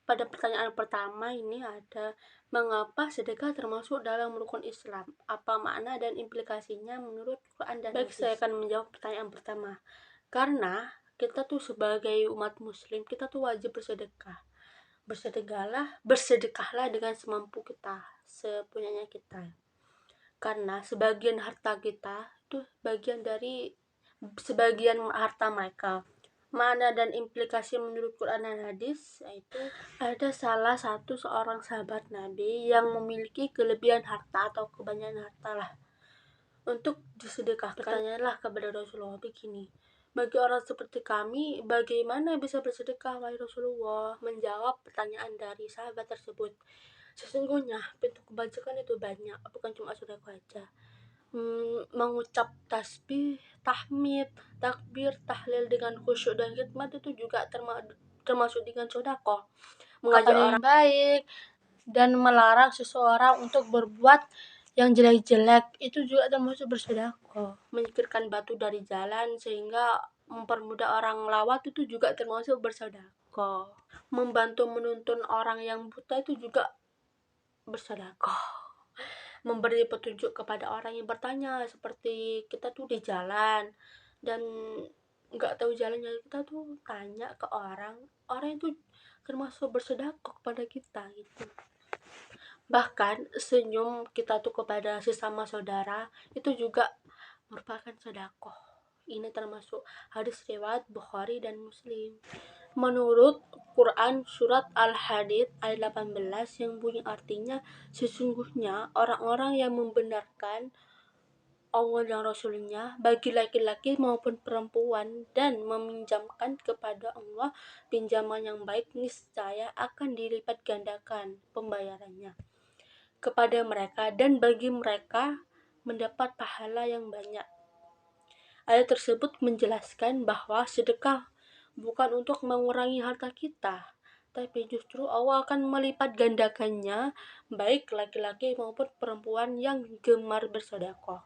pada pertanyaan pertama ini ada, mengapa sedekah termasuk dalam rukun Islam? Apa makna dan implikasinya menurut Quran dan hadis? Baik, saya akan menjawab pertanyaan pertama. Karena kita tuh sebagai umat muslim, kita tuh wajib bersedekah. Bersedekahlah dengan semampu kita, sepunyanya kita. Karena sebagian harta kita itu sebagian harta mereka. Makna dan implikasi menurut Quran dan hadis yaitu ada salah satu seorang sahabat Nabi yang memiliki kelebihan harta atau kebanyakan harta lah untuk disedekahkan. Bertanyalah kepada Rasulullah begini, bagi orang seperti kami bagaimana bisa bersedekah wahai Rasulullah? Menjawab pertanyaan dari sahabat tersebut, sesungguhnya pintu kebajikan itu banyak, bukan cuma sedekah aja. Mengucap tasbih, tahmid, takbir, tahlil dengan khusyuk dan khidmat itu juga termasuk dengan sedekah. Mengajak orang baik dan melarang seseorang untuk berbuat yang jelek-jelek itu juga termasuk bersedekah. Menyingkirkan batu dari jalan sehingga mempermudah orang lewat itu juga termasuk bersedekah. Membantu menuntun orang yang buta itu juga bersedekah. Memberi petunjuk kepada orang yang bertanya, seperti kita tuh di jalan dan nggak tahu jalannya, kita tuh tanya ke orang itu termasuk bersedekah kepada kita gitu. Bahkan senyum kita tuh kepada sesama saudara itu juga merupakan sedekah. Ini termasuk hadis riwayat Bukhari dan Muslim. Menurut Quran surat Al-Hadid ayat 18 yang bunyi artinya, sesungguhnya orang-orang yang membenarkan Allah dan Rasulnya bagi laki-laki maupun perempuan dan meminjamkan kepada Allah pinjaman yang baik, niscaya akan dilipat gandakan pembayarannya kepada mereka dan bagi mereka mendapat pahala yang banyak. Ayat tersebut menjelaskan bahwa sedekah bukan untuk mengurangi harta kita, tapi justru Allah akan melipat gandakannya baik laki-laki maupun perempuan yang gemar bersedekah.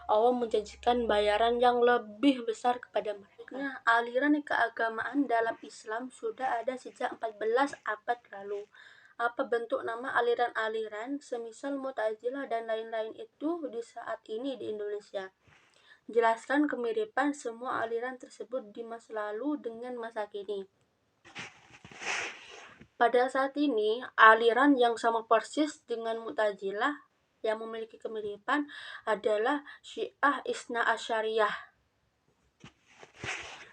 Allah menjanjikan bayaran yang lebih besar kepada mereka. Aliran keagamaan dalam Islam sudah ada sejak 14 abad lalu. Apa bentuk nama aliran-aliran semisal Mu'tazilah dan lain-lain itu di saat ini di Indonesia? Jelaskan kemiripan semua aliran tersebut di masa lalu dengan masa kini. Pada saat ini, aliran yang sama persis dengan Mu'tazilah yang memiliki kemiripan adalah Syiah Isna Asyariyah.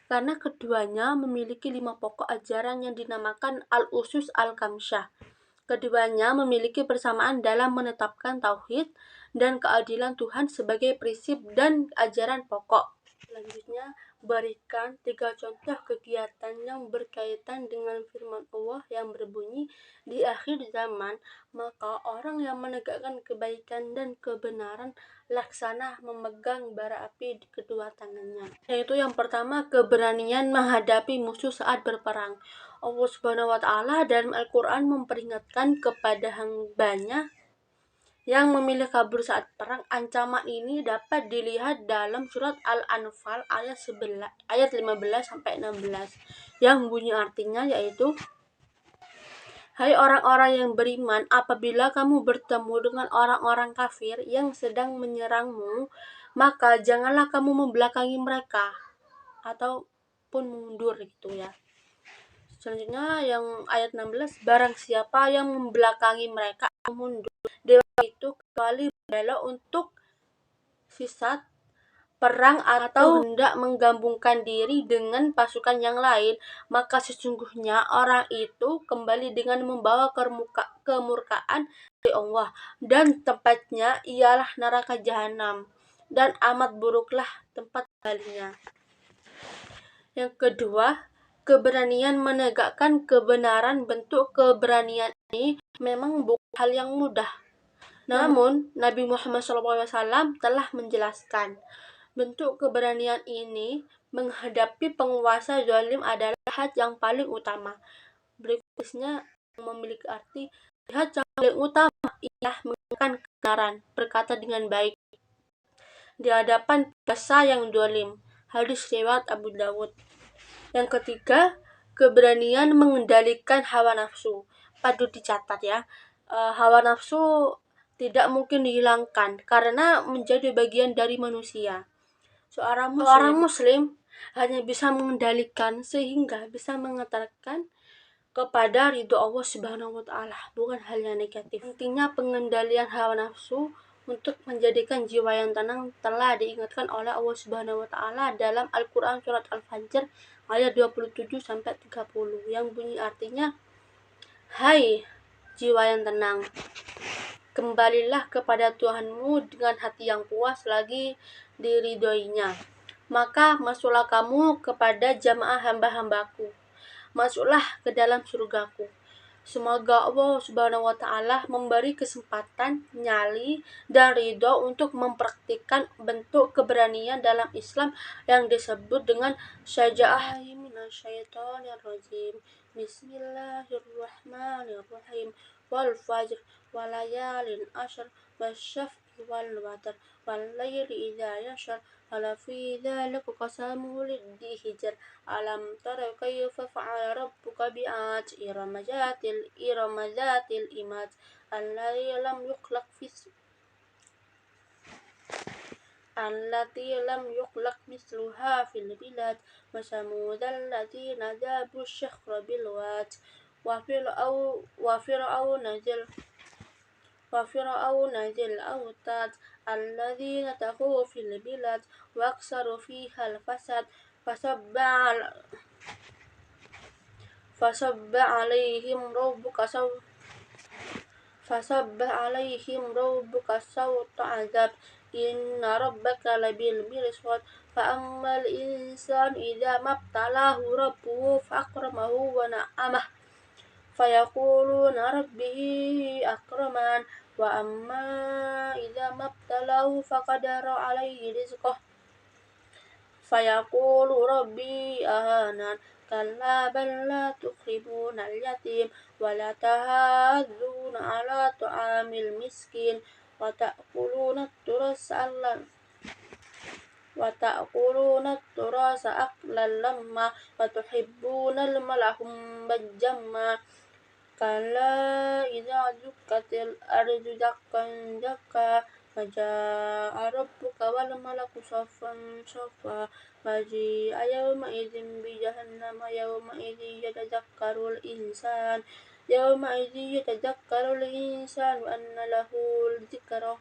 Karena keduanya memiliki 5 pokok ajaran yang dinamakan Al-Usus Al-Khamsyah. Keduanya memiliki persamaan dalam menetapkan tauhid dan keadilan Tuhan sebagai prinsip dan ajaran pokok. Selanjutnya, berikan 3 contoh kegiatan yang berkaitan dengan firman Allah yang berbunyi, di akhir zaman, maka orang yang menegakkan kebaikan dan kebenaran laksana memegang bara api di kedua tangannya. Yaitu yang pertama, keberanian menghadapi musuh saat berperang. Allah Subhanahu wa Ta'ala dalam Al-Quran memperingatkan kepada hambanya yang memilih kabur saat perang. Ancaman ini dapat dilihat dalam surat Al-Anfal ayat 15-16 yang bunyi artinya yaitu, hai orang-orang yang beriman, apabila kamu bertemu dengan orang-orang kafir yang sedang menyerangmu, maka janganlah kamu membelakangi mereka ataupun mundur gitu ya. Selanjutnya yang ayat 16, barang siapa yang membelakangi mereka atau mundur itu kecuali bela untuk sisat perang atau hendak menggabungkan diri dengan pasukan yang lain, maka sesungguhnya orang itu kembali dengan membawa kemurkaan dari Allah, dan tempatnya ialah neraka jahanam, dan amat buruklah tempat kembalinya. Yang kedua, keberanian menegakkan kebenaran. Bentuk keberanian ini memang bukan hal yang mudah. Namun, Nabi Muhammad SAW telah menjelaskan, bentuk keberanian ini menghadapi penguasa zalim adalah jihad yang paling utama. Berikutnya memiliki arti, jihad yang paling utama ialah menegakkan kebenaran, berkata dengan baik di hadapan penguasa yang zalim. Hadis riwayat Abu Dawud. Yang ketiga, keberanian mengendalikan hawa nafsu. patut dicatat ya. Hawa nafsu tidak mungkin dihilangkan karena menjadi bagian dari manusia. Seorang muslim hanya bisa mengendalikan sehingga bisa mengantarkan kepada ridho Allah Subhanahu wa taala, bukan hal yang negatif. Intinya pengendalian hawa nafsu untuk menjadikan jiwa yang tenang telah diingatkan oleh Allah Subhanahu wa taala dalam Al-Qur'an surat Al-Fajr ayat 27 sampai 30 yang bunyi artinya, "Hai jiwa yang tenang, kembalilah kepada Tuhanmu dengan hati yang puas lagi diridhoinya. Maka masuklah kamu kepada jamaah hamba-hambaku. Masuklah ke dalam surgaku." Semoga Allah Subhanahu wa taala memberi kesempatan, nyali, dan ridho untuk mempraktikkan bentuk keberanian dalam Islam yang disebut dengan syaja'ah. Bismillahirrahmanirrahim. Wal fajr walayalin ashr wasyaf'i wal watr wal layli idza yashar ala fi dzalika qasamu liddi hijr alam tara kayfa fa'ala rabbuka bi'ad irama zatil imad allati lam yukhlaq misluha fil bilad wa samud alladzina jabu syakhra bil wad wa fir'auna zil autad alladzina taghaw fil bilad wa aksaru fiha al fasad fasabba alaihim rabbuka sawta azab inna rabbaka labil mirsad fa ammal insanu idza mabtalahu rabbuhu fa akramahu wa na'amah fayaquluna rabbi akraman wa amma idza mabtalahu faqadara alaihi rizqah fayaqulu rabbi ahanan kalla bal la tukrimuna al-yatim wa la tahadduna ala ta'amil miskin wa ta'kuluna at-turasa aklan lamma wa tuhibbuna al-mala hubban jamma kalla idza dukkatil ardu dakkan dakka wa jaa'a rabbuka wal malaku saffan saffa wa ji'a yawma idzin bi jahannama yawma idzin yatadhakkarul insanu anna lahul dzikra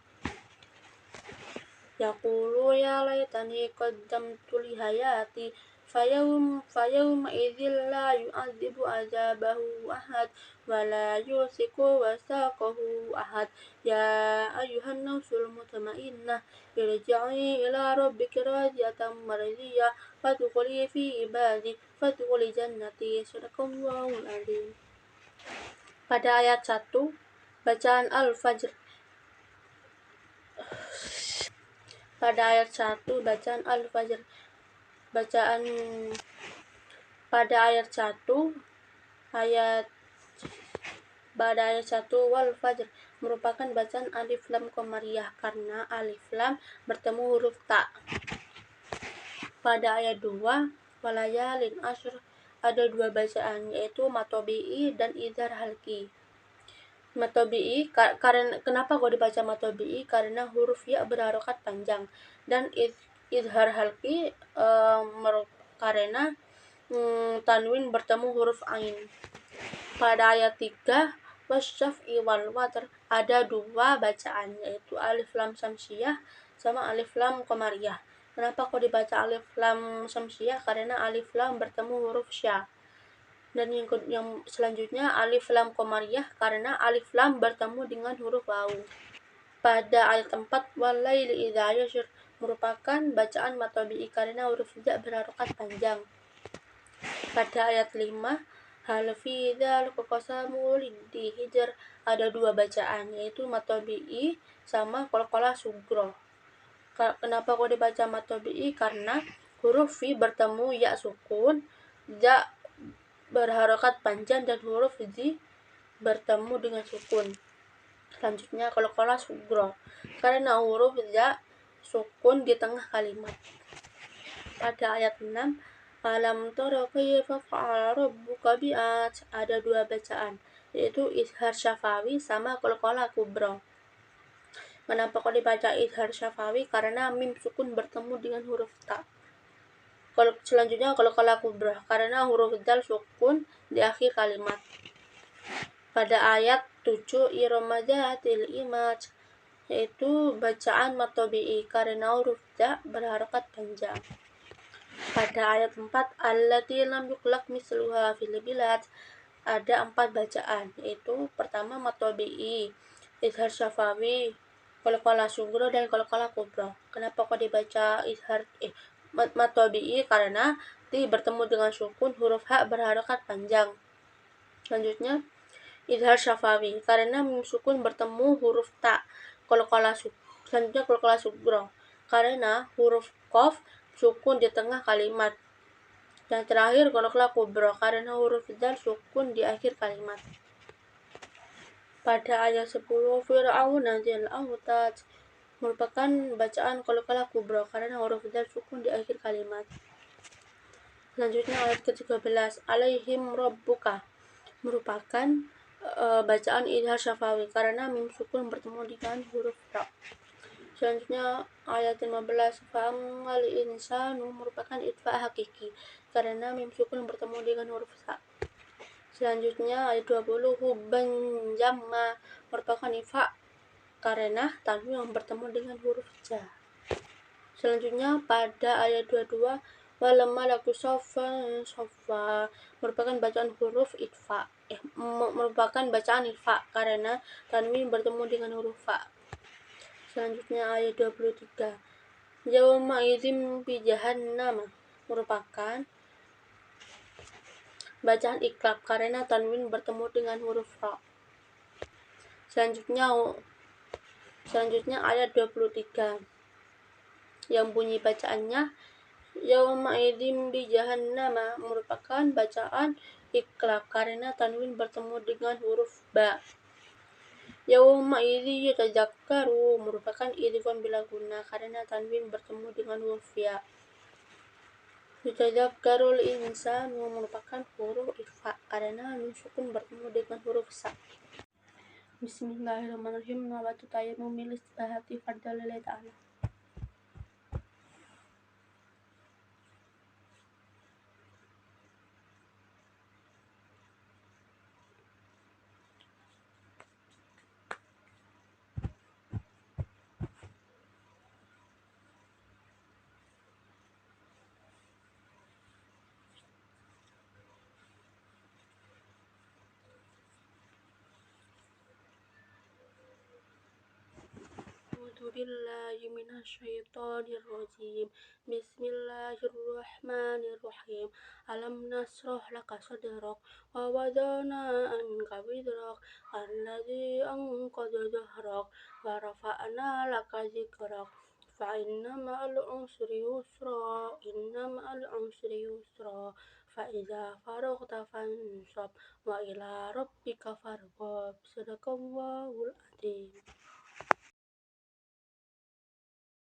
yaqulu ya laitani qaddamtu li hayati fayawma idzin la yu'adzibu azabahu ahad wa la yusiku wasaqahu ahad ya ayyuhan nafsul mutmainnah irji'i ila rabbiki radiyatan mardiyah fadkhuli fi ibadi fadkhuli jannati sadaqallahul adzim. Pada ayat 1 bacaan Al-Fajr. Pada ayat 1 bacaan Al-Fajr. Bacaan pada ayat 1 wal fajr merupakan bacaan alif lam qamariyah karena alif lam bertemu huruf ta. Pada ayat 2 walayalin ashr ada dua bacaan yaitu matobi'i dan idhar halki. Matobi'i karena kenapa kok dibaca matobi'i? Karena huruf ya berharokat panjang, dan idhar halki karena tanwin bertemu huruf ain. Pada ayat 3 wasyaf'i wal watr ada dua bacaan yaitu alif lam samsiyah sama alif lam qamariyah. Kenapa kok dibaca alif lam samsiyah? Karena alif lam bertemu huruf sya. Dan yang selanjutnya alif lam qamariyah karena alif lam bertemu dengan huruf waw. Pada ayat 4 walaili idza yashr merupakan bacaan matobi'i karena huruf ja berharokat panjang. Pada ayat 5 hal fi dzalika qasamu liddi hijr ada dua bacaan yaitu matobi'i sama qalqalah sugro. Kenapa kok dibaca matobi'i? Karena huruf fi bertemu ya sukun, ja berharokat panjang, dan huruf zi bertemu dengan sukun. Selanjutnya qalqalah sugro karena huruf za sukun di tengah kalimat. Pada ayat 6 alam tara kayfa fa'ala rabbuka bi'ad ada dua bacaan yaitu izhar syafawi sama qalqalah kubra. Kenapa kok dibaca izhar syafawi? Karena mim sukun bertemu dengan huruf ta. Kalau selanjutnya qalqalah kubra karena huruf dal sukun di akhir kalimat. Pada ayat 7 Iromadzatil imaj, yaitu bacaan matobi'i karena huruf da berharokat panjang. Pada ayat 4 allati lam yuklak misluha fil bilad, ada 4 bacaan, yaitu pertama matobi'i, izhar syafawi, qalqalah sugro dan qalqalah kubra. Kenapa kok dibaca izhar matobi'i? Karena ti bertemu dengan sukun, huruf ha berharokat panjang. Selanjutnya izhar syafawi karena mim sukun bertemu huruf ta. Selanjutnya qalqalah sugro karena huruf qaf sukun di tengah kalimat. Yang terakhir qalqalah kubra karena huruf dal sukun di akhir kalimat. Pada ayat 10 Fir'aun dzil autad merupakan bacaan qalqalah kubra karena huruf dal sukun di akhir kalimat. Selanjutnya ayat ke-13 alaihim rabbuka merupakan bacaan izhar syafawi karena mim sukun bertemu dengan huruf ra. Selanjutnya ayat 15 fa'amal insanu merupakan itfa hakiki karena mim sukun bertemu dengan huruf sa. Selanjutnya ayat 20 hubban jamma merupakan ifa karena tanwin yang bertemu dengan huruf ja. Selanjutnya pada ayat 22 walamma laku sofa merupakan bacaan huruf itfa merupakan bacaan ifa karena tanwin bertemu dengan huruf fa. Selanjutnya ayat 23 yauma idzin bi jahannam merupakan bacaan iklab karena tanwin bertemu dengan huruf ra. Selanjutnya ayat 23 yang bunyi bacaannya yauma idzin bi jahannam merupakan bacaan iklab karena tanwin bertemu dengan huruf ba. Yauma idzi yatadzakkaru merupakan idgham bila guna karena tanwin bertemu dengan huruf ya. Yatadzakkarul insanu merupakan huruf ikhfa karena nun sukun bertemu dengan huruf sa. Bismillahirrahmanirrahim. Nawatu tayammum lisbahati fardalillahi ta'ala. Billahi minasyaitonir rajim. Bismillahirrahmanirrahim. Alam nasrah laka sadrak wa wadana anka wizrak alladzi anqadha dhahrak wa rafa'na laka dzikrak fa inna ma'al usri yusra fa idza faraghta fansab wa ila rabbika farghab. Sadaqallahul adzim.